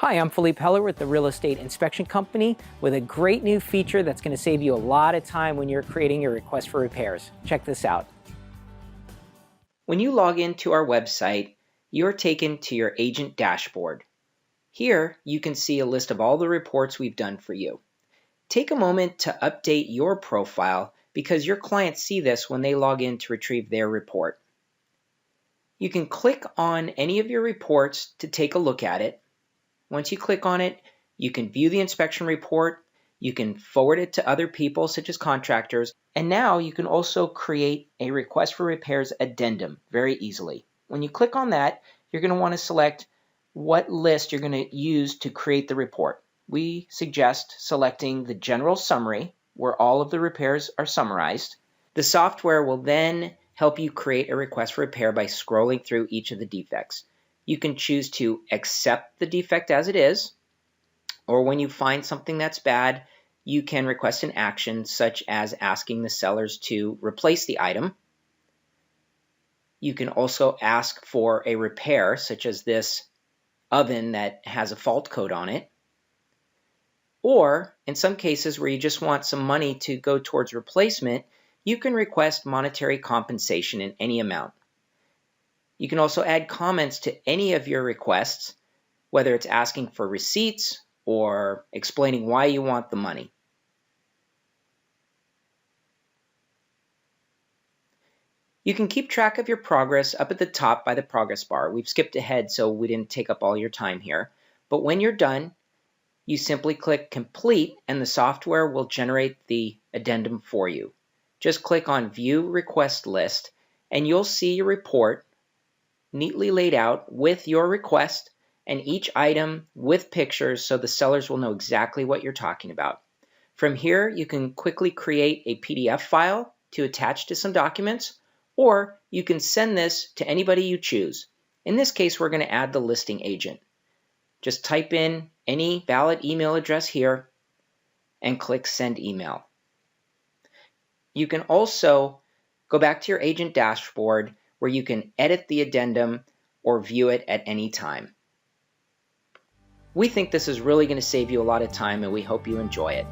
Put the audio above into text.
Hi, I'm Philippe Heller with the Real Estate Inspection Company with a great new feature that's going to save you a lot of time when you're creating your request for repairs. Check this out. When you log into our website, you're taken to your agent dashboard. Here, you can see a list of all the reports we've done for you. Take a moment to update your profile because your clients see this when they log in to retrieve their report. You can click on any of your reports to take a look at it. Once you click on it, you can view the inspection report, you can forward it to other people such as contractors, and now you can also create a request for repairs addendum very easily. When you click on that, you're going to want to select what list you're going to use to create the report. We suggest selecting the general summary, where all of the repairs are summarized. The software will then help you create a request for repair by scrolling through each of the defects. You can choose to accept the defect as it is, or when you find something that's bad, you can request an action such as asking the sellers to replace the item. You can also ask for a repair, such as this oven that has a fault code on it. Or, in some cases where you just want some money to go towards replacement, you can request monetary compensation in any amount. You can also add comments to any of your requests, whether it's asking for receipts or explaining why you want the money. You can keep track of your progress up at the top by the progress bar. We've skipped ahead, so we didn't take up all your time here. But when you're done, you simply click Complete, and the software will generate the addendum for you. Just click on View Request List, and you'll see your report neatly laid out with your request and each item with pictures so the sellers will know exactly what you're talking about. From here, you can quickly create a PDF file to attach to some documents, or you can send this to anybody you choose. In this case, we're going to add the listing agent. Just type in any valid email address here and click Send Email. You can also go back to your agent dashboard where you can edit the addendum or view it at any time. We think this is really going to save you a lot of time, and we hope you enjoy it.